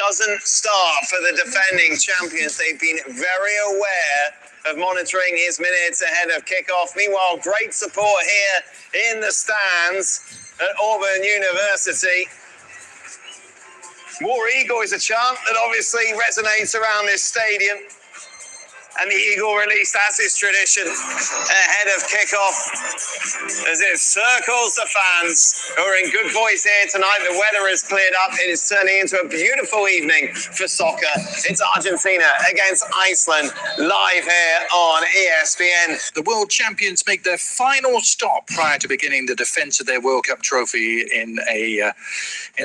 doesn't start for the defending champions. They've been very aware of monitoring his minutes ahead of kickoff. Meanwhile, great support here in the stands at Auburn University. War Eagle is a chant that obviously resonates around this stadium. And the Eagle released, as is tradition, ahead of kickoff, as it circles the fans who are in good voice here tonight. The weather has cleared up. It is turning into a beautiful evening for soccer. It's Argentina against Iceland, live here on ESPN. The world champions make their final stop prior to beginning the defense of their World Cup trophy in a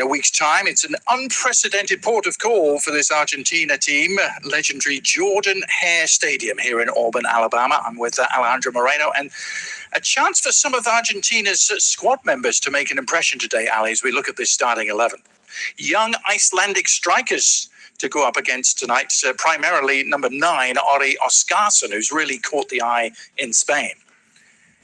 week's time. It's an unprecedented port of call for this Argentina team. Legendary Jordan Hare Stadium here in Auburn, Alabama. I'm with Alejandro Moreno, and a chance for some of Argentina's squad members to make an impression today, Ali, as we look at this starting 11. Young Icelandic strikers to go up against tonight, primarily number 9, Ori Oscarsson, who's really caught the eye in Spain.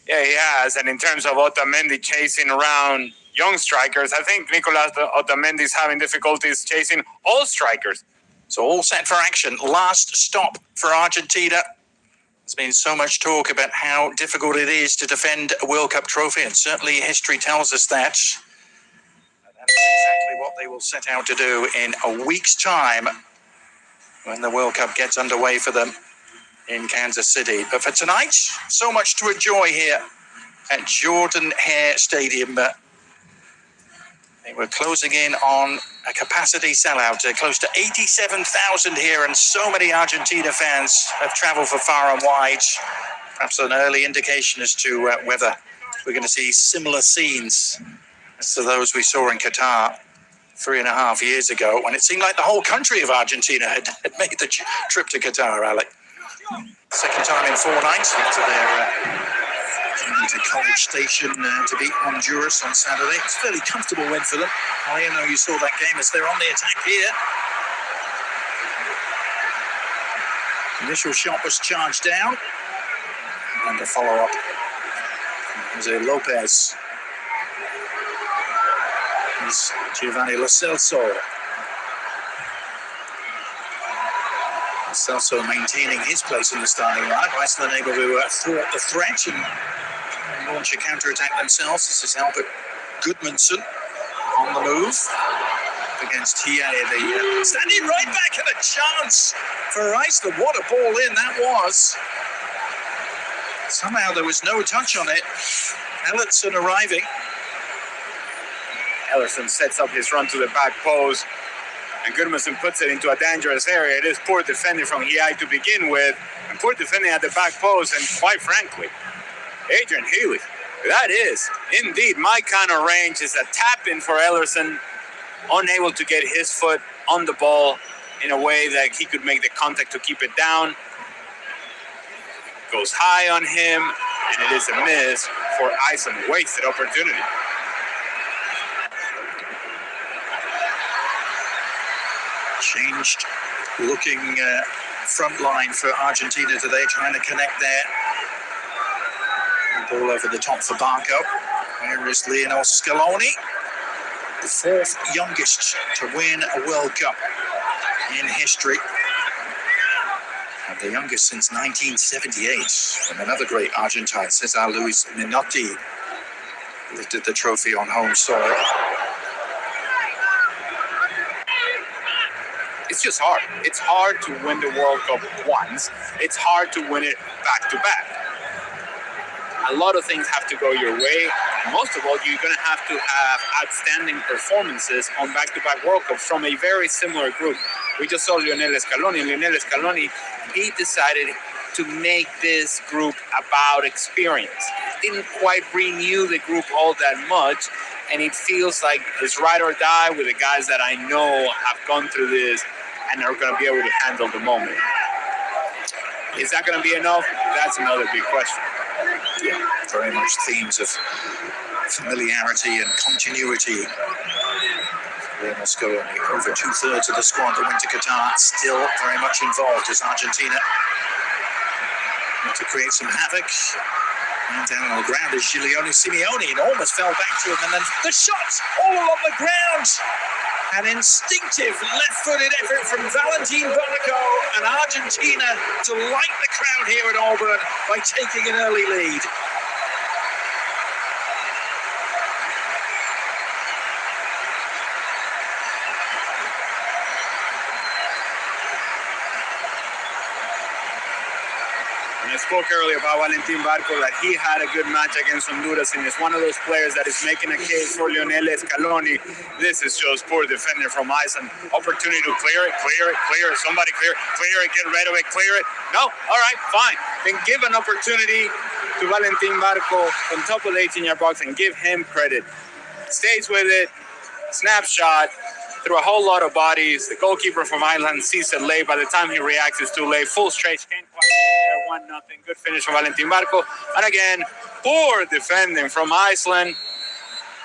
Yeah, he has, and in terms of Otamendi chasing around young strikers, I think Nicolas Otamendi is having difficulties chasing all strikers. So all set for action. Last stop for Argentina. There's been so much talk about how difficult it is to defend a World Cup trophy, and certainly history tells us that. And that's exactly what they will set out to do in a week's time when the World Cup gets underway for them in Kansas City. But for tonight, so much to enjoy here at Jordan Hare Stadium. We're closing in on a capacity sellout, close to 87,000 here, and so many Argentina fans have travelled for far and wide. Perhaps an early indication as to whether we're going to see similar scenes as to those we saw in Qatar 3.5 years ago, when it seemed like the whole country of Argentina had made the trip to Qatar, Alec. Second time in 4 nights after their to College Station to beat Honduras on Saturday. It's a fairly comfortable win for them. I know you saw that game as they're on the attack here. Initial shot was charged down. And a follow-up. Jose Lopez. Here's Giovanni Lo Celso. Lo Celso maintaining his place in the starting line. Iceland able to thwart the threat and launch a counter-attack themselves. This is Albert Gudmundsson on the move against Thiago. Standing right back, and a chance for Iceland. What a ball in that was. Somehow there was no touch on it. Ellerson arriving. Ellerson sets up his run to the back post, and Gudmundsson puts it into a dangerous area. It is poor defending from Hiai to begin with, and poor defending at the back post, and quite frankly, Adrian Healy, that is indeed my kind of range. Is a tap-in for Ellerson, unable to get his foot on the ball in a way that he could make the contact to keep it down. Goes high on him, and it is a miss for Iceland. Wasted opportunity. Changed looking front line for Argentina today, trying to connect there. Ball over the top for Barco. Where is Lionel Scaloni? The 4th youngest to win a World Cup in history. And the youngest since 1978. And another great Argentine, Cesar Luis Menotti, lifted the trophy on home soil. It's just hard. It's hard to win the World Cup once. It's hard to win it back to back. A lot of things have to go your way. Most of all, you're going to have outstanding performances on back-to-back World Cups from a very similar group. We just saw Lionel Scaloni. Lionel Scaloni, he decided to make this group about experience. Didn't quite renew the group all that much, and it feels like it's ride or die with the guys that I know have gone through this and are going to be able to handle the moment. Is that going to be enough? That's another big question. Yeah, very much themes of familiarity and continuity. Lionel Scaloni, over 2/3 of the squad that went to Qatar, still very much involved as Argentina to create some havoc. And down on the ground is Giuliano Simeone. It almost fell back to him, and then the shot all along the ground. An instinctive left-footed effort from Valentín Barco and Argentina delight the crowd here at Auburn by taking an early lead. I spoke earlier about Valentín Barco, that he had a good match against Honduras, and is one of those players that is making a case for Lionel Scaloni. This is just poor defender from Iceland. Opportunity to clear it. Somebody clear it, get rid of it, clear it. No, all right, fine. Then give an opportunity to Valentín Barco on top of the 18-yard box and give him credit. Stays with it, snapshot, through a whole lot of bodies. The goalkeeper from Iceland sees it late. By the time he reacts, it's too late. Full stretch, can't quite get there. 1-0. Good finish from Valentín Barco. And again, poor defending from Iceland.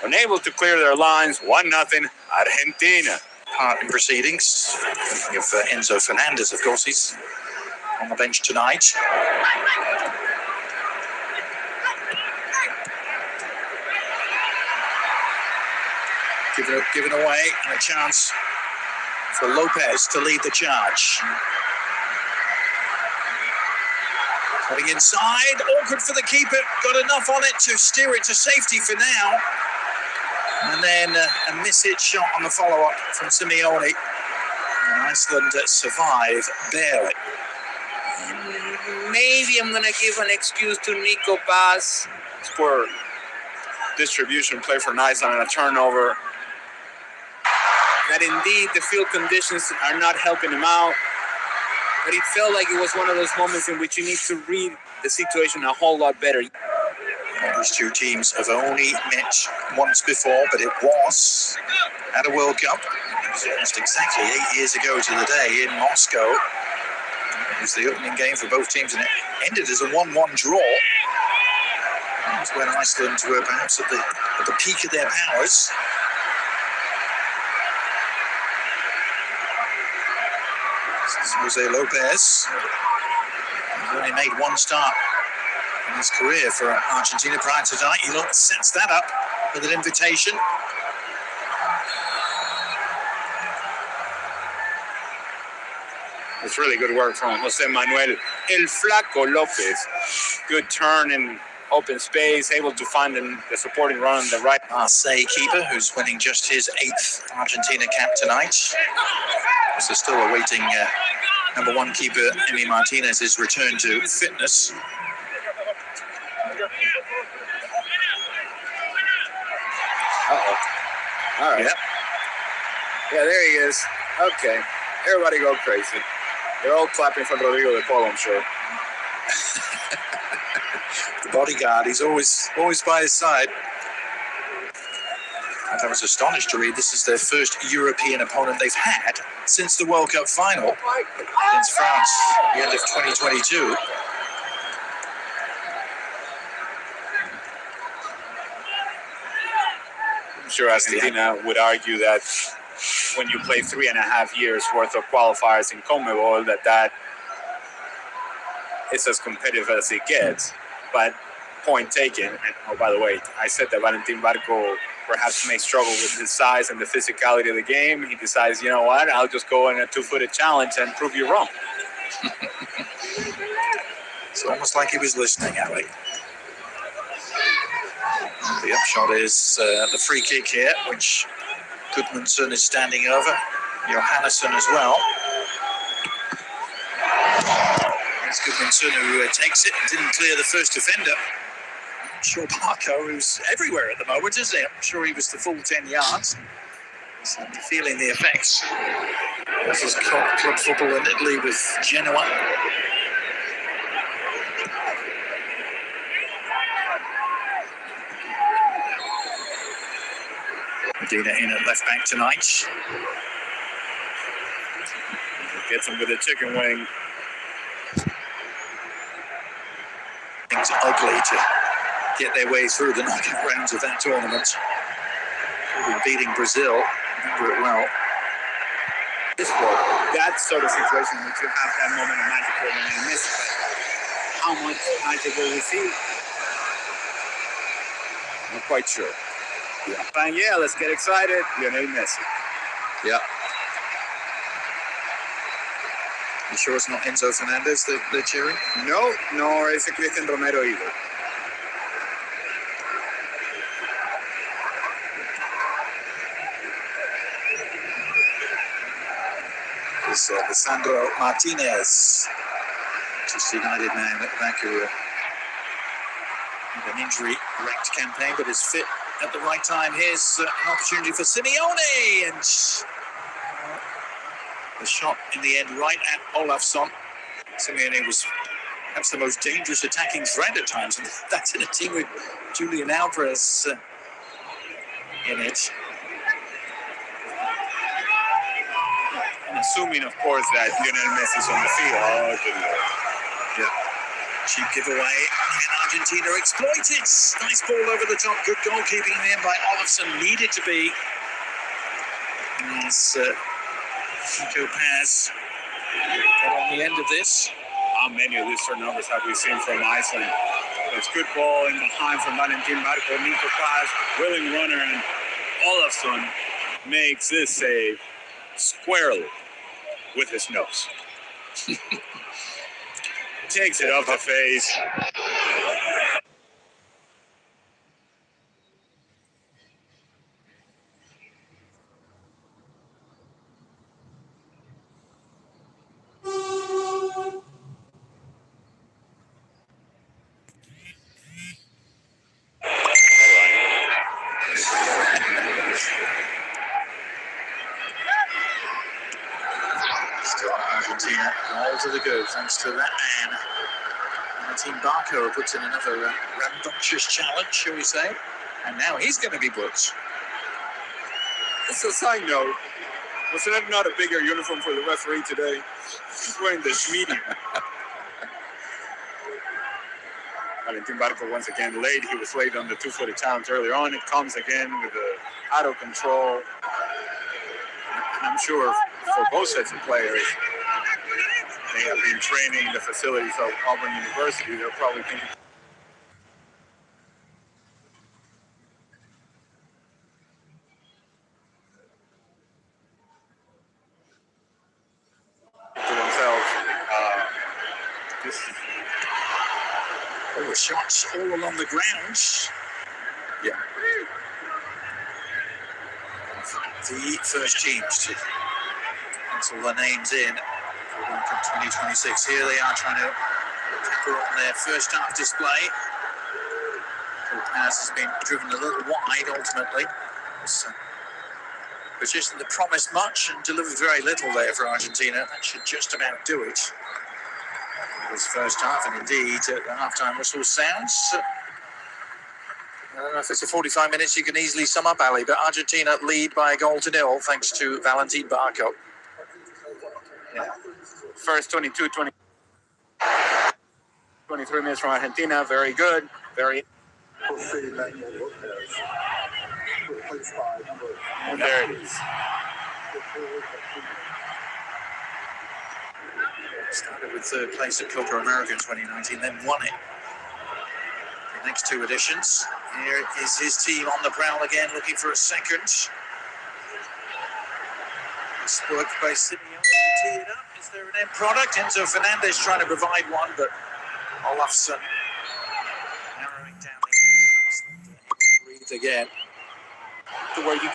Unable to clear their lines. 1-0. Argentina. Part in proceedings. Thinking of Enzo Fernandez, of course, he's on the bench tonight. Given away, and a chance for Lopez to lead the charge. Cutting inside, awkward for the keeper, got enough on it to steer it to safety for now. And then a missed shot on the follow-up from Simeone. And Iceland survive barely. Maybe I'm going to give an excuse to Nico Paz for distribution play for Iceland and a turnover. That indeed the field conditions are not helping him out. But it felt like it was one of those moments in which you need to read the situation a whole lot better. These two teams have only met once before, but it was at a World Cup. It was almost exactly 8 years ago to the day in Moscow. It was the opening game for both teams, and it ended as a 1-1 draw. That was when Iceland were perhaps at the peak of their powers. Jose Lopez only made one start in his career for Argentina prior to tonight. He sets that up with an invitation. It's really good work from Jose Manuel El Flaco Lopez. Good turn in open space, able to find the supporting run on the right. Marseille keeper, who's winning just his 8th Argentina cap tonight. So still awaiting number one keeper Emi Martinez's return to fitness. Uh-oh. All right. Yep. Yeah, there he is. Okay. Everybody go crazy. They're all clapping for Rodrigo de Paul, I'm sure. The bodyguard, he's always by his side. I was astonished to read this is their first European opponent they've had since the World Cup final against France at the end of 2022. I'm sure Argentina would argue that when you play 3.5 years worth of qualifiers in CONMEBOL, that is as competitive as it gets. But point taken. And oh, by the way, I said that Valentín Barco perhaps may struggle with his size and the physicality of the game. He decides, you know what, I'll just go in a 2-footed challenge and prove you wrong. It's almost like he was listening, Ali. The upshot is the free kick here, which Gudmundsson is standing over. Johannesson as well. It's Gudmundsson who takes it and didn't clear the first defender. I'm sure Barco, who's everywhere at the moment, isn't he? I'm sure he was the full 10 yards. He's feeling the effects. This is club football in Italy with Genoa. Medina in at left back tonight. Gets him with a chicken wing. Things are ugly to get their way through the knockout rounds of that tournament. Beating Brazil, remember it well. This world, that sort of situation in which you have that moment of magic where you miss it. But how much magic will we see? Not quite sure. Yeah. And yeah, let's get excited. Lionel Messi. Yeah. You sure it's not Enzo Fernandez that they're cheering? No, nor is it Cristian Romero either. It's Lisandro Martinez, Manchester United man at the back who had an injury-wrecked campaign, but is fit at the right time. Here's an opportunity for Simeone, and the shot in the end right at Olafsson. Simeone was perhaps the most dangerous attacking threat at times, and that's in a team with Julian Alvarez in it. And assuming, of course, that Lionel Messi is on the field. Yeah. Cheap giveaway. Can Argentina exploit it? Nice ball over the top. Good goalkeeping in the end by Olafsson. Needed to be. As Nico Paz got on the end of this. How many of these turnovers have we seen from Iceland? It's good ball in behind from Valentín Barco, Nico Paz, willing runner, and Olafsson makes this save squarely with his nose. Takes it off the face. Still Argentina, all to the good, thanks to that man. Valentín Barco puts in another rambunctious challenge, shall we say. And now he's going to be booked. Just a side note, was there not a bigger uniform for the referee today? He's wearing the Schmiede. Valentín Barco once again late. He was late on the two-footed challenge earlier on. It comes again with the out of control. And I'm sure for both sets of players, they have been training in the facilities of Auburn University. They're probably thinking to themselves, There were shots all along the ground. Yeah. The first teams to pencil their names in for World Cup 2026. Here they are trying to pepper on their first half display. The pass has been driven a little wide ultimately. It's a position that promised much and delivered very little there for Argentina. That should just about do it. This first half, and indeed the halftime whistle sounds. I don't know if it's a 45 minutes you can easily sum up, Ali, but Argentina lead by 1-0 thanks to Valentín Barco. yeah. First 23 minutes from Argentina. Very good. Very. And there it is. Started with third place at Copa America in 2019, then won it. The next two editions. Here is his team on the prowl again, looking for a second. This work by Simeone to tee it up. Is there an end product? Enzo Fernandez trying to provide one, but Olafsson narrowing down the breathe again. To where you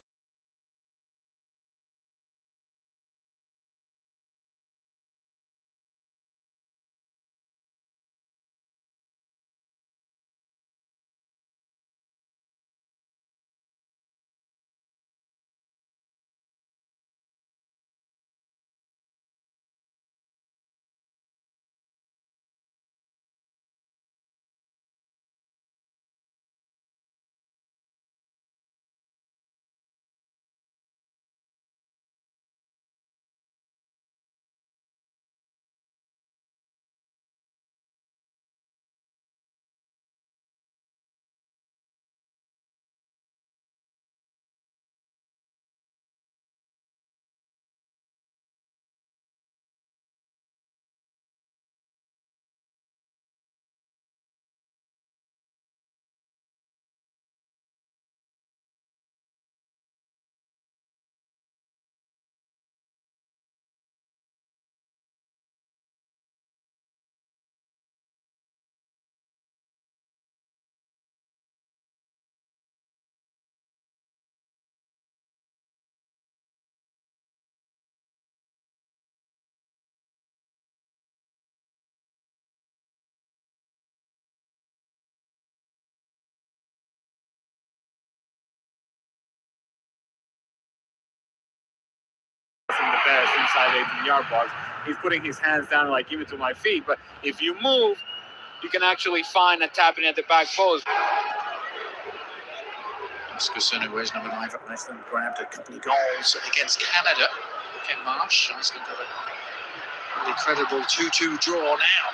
inside 18-yard box. He's putting his hands down like, give it to my feet. But if you move, you can actually find a tapping at the back post. Skasuna, where's number 9 for Iceland, grabbed a couple of goals against Canada. Ken Marsh, Iceland got a really credible 2-2 draw now.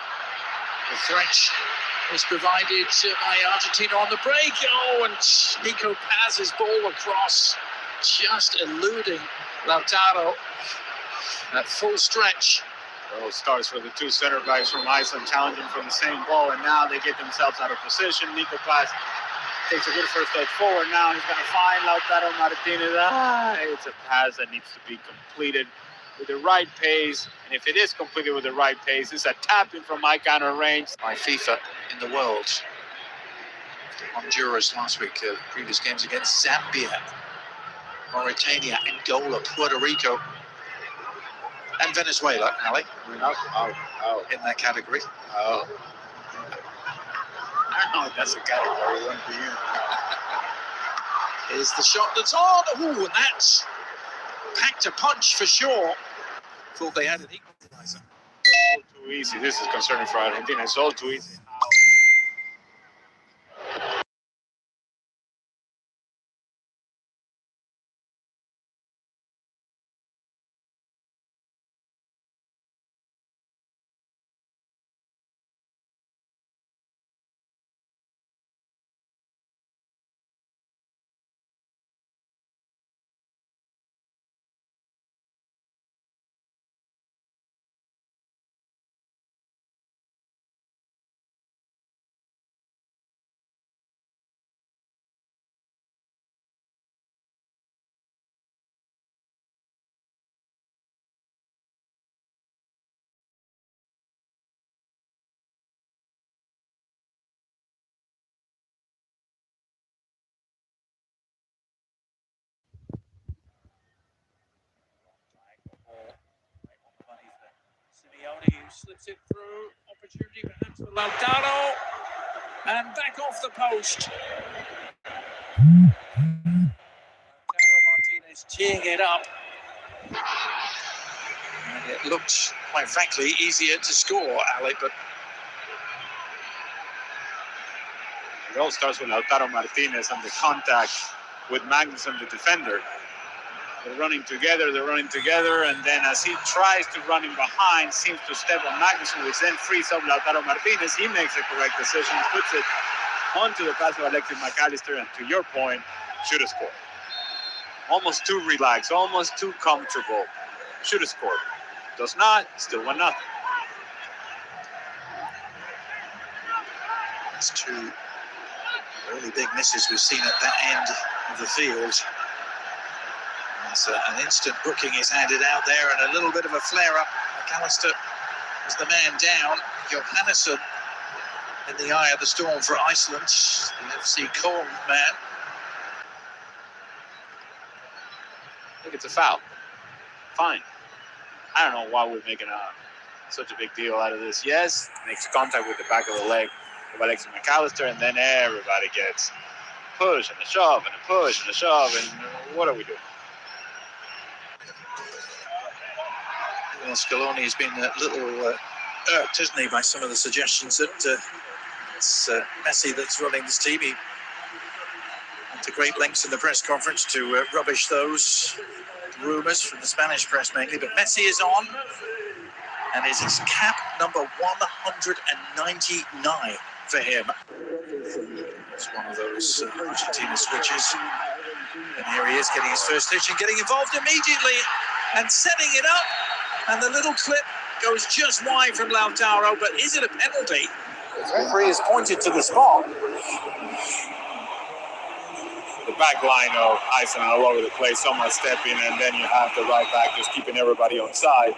The threat is provided by Argentina on the break. Oh, and Nico passes ball across, just eluding Lautaro at full stretch. Well, starts for the two center backs from Iceland, challenging from the same ball, and now they get themselves out of position. Nico pass takes a good first step forward. Now he's going to find Lautaro Martinez. It's a pass that needs to be completed with the right pace, and if it is completed with the right pace, it's a tap-in from my counter range. By FIFA in the world. Honduras last week, previous games against Zambia, Mauritania, Angola, Puerto Rico, and Venezuela, Ali, in that category. I don't know if that's a category one for you. Is the shot that's on. Ooh, and that's packed a punch for sure. Thought they had an equalizer. All too easy. This is concerning for Argentina. It's all too easy. Simeone, who slips it through, opportunity perhaps for Lautaro, and back off the post. Lautaro Martinez teeing it up, and it looked, quite frankly, easier to score, Ali, but it all starts with Lautaro Martinez and the contact with Magnuson, the defender. They're running together, and then as he tries to run in behind, seems to step on Magnuson, which then frees up Lautaro Martinez. He makes the correct decision, puts it onto the pass of Alexis McAllister, and to your point, should have scored. Almost too relaxed, almost too comfortable. Should have scored. Does not, still 1-0. That's two really big misses we've seen at that end of the field. It's an instant booking is handed out there, and a little bit of a flare-up. McAllister is the man down. Johannesson in the eye of the storm for Iceland, the FC Köln man. I think it's a foul. Fine. I don't know why we're making such a big deal out of this. Yes, makes contact with the back of the leg of Alexis McAllister, and then everybody gets push and a shove and a push and a shove, and what are we doing? Well, Scaloni has been a little irked, hasn't he, by some of the suggestions that it's Messi that's running this team. He went to great lengths in the press conference to rubbish those rumours from the Spanish press mainly. But Messi is on, and it is cap number 199 for him. It's one of those Argentina switches. And here he is getting his first touch and getting involved immediately and setting it up. And the little clip goes just wide from Lautaro, but is it a penalty? The referee has pointed to the spot. The back line of Iceland all over the place, someone stepping, and then you have the right back just keeping everybody on side.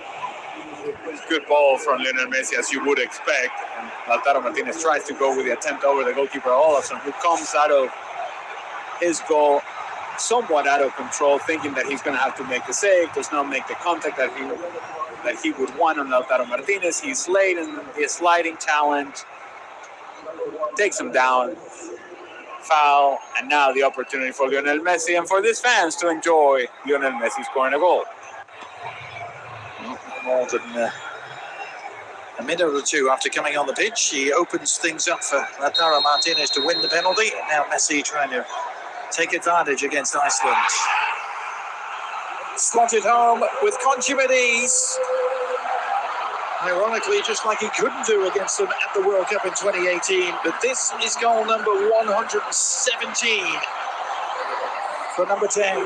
Good ball from Lionel Messi, as you would expect. And Lautaro Martinez tries to go with the attempt over the goalkeeper Olafsson, who comes out of his goal somewhat out of control, thinking that he's going to have to make the save, does not make the contact that he would want on Lautaro Martinez. He's late in his sliding talent, takes him down, foul, and now the opportunity for Lionel Messi and for these fans to enjoy Lionel Messi scoring a goal. more than a minute or two after coming on the pitch. He opens things up for Lautaro Martinez to win the penalty. Now Messi trying to take advantage against Iceland. Slotted home with consummate ease. Ironically, just like he couldn't do against them at the World Cup in 2018. But this is goal number 117 for number 10.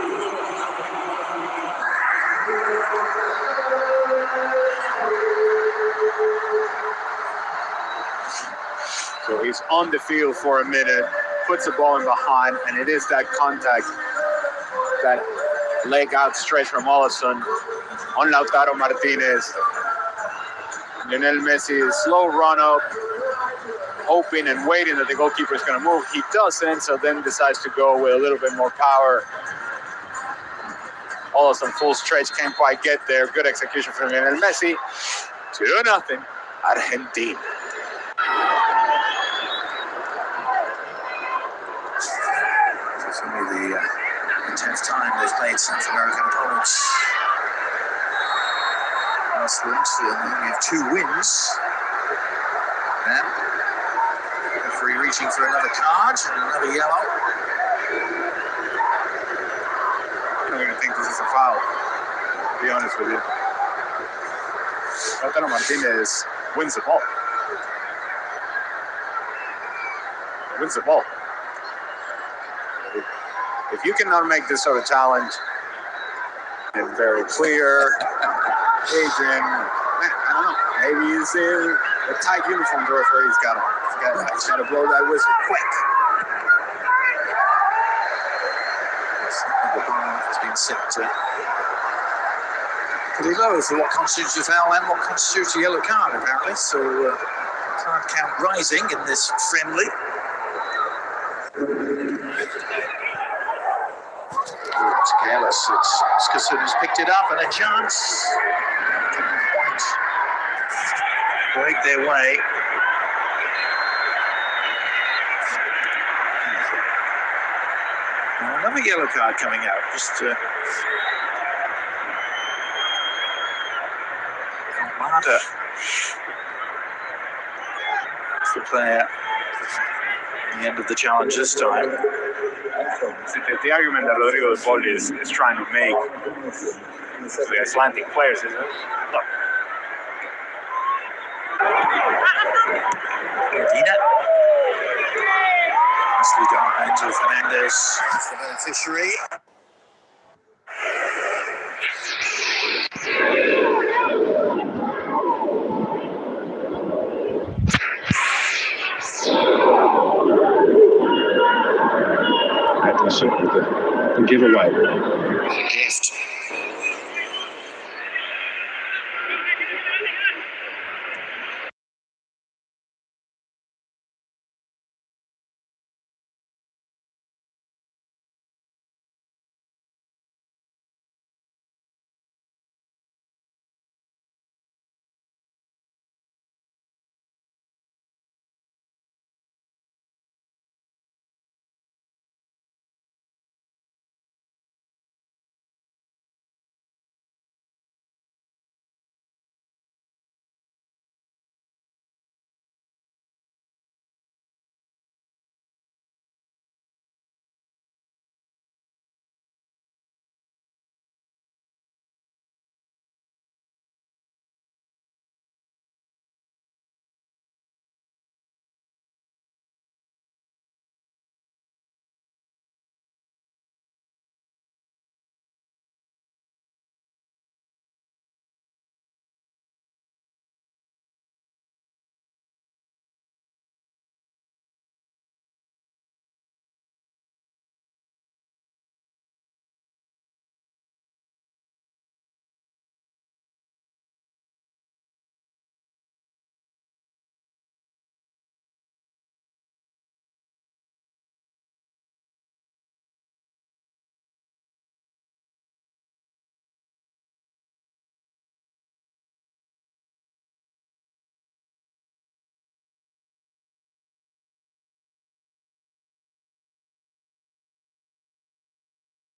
So he's on the field for a minute, puts the ball in behind, and it is that contact, that leg outstretched from Allison on Lautaro Martinez. Lionel Messi, slow run up, hoping and waiting that the goalkeeper is going to move. He doesn't, so then decides to go with a little bit more power. Allison full stretch, can't quite get there. Good execution from Lionel Messi. 2-0, Argentina. It's only the 10th time they've played South American opponents. Iceland, they only have 2 wins. And referee reaching for another card and another yellow. I don't even think this is a foul, to be honest with you. Lautaro Martinez wins the ball. Wins the ball. If you cannot make this sort of challenge, it's very clear. Adrian, I don't know, maybe he's in a tight uniform the referee's got on. He's got to blow that whistle quick. The bar has been set pretty low for what constitutes a foul and what constitutes a yellow card, apparently. So, card count rising in this friendly. It's careless. It's Eskilsson has picked it up and a chance. Couldn't quite break their way. And another yellow card coming out. Just Almada. It's the player at the end of the challenge this time. The argument that Rodrigo de Paul is trying to make to the Icelandic players is, look, Argentina. Nicely done, Angel Fernandez. That's the beneficiary. The giveaway.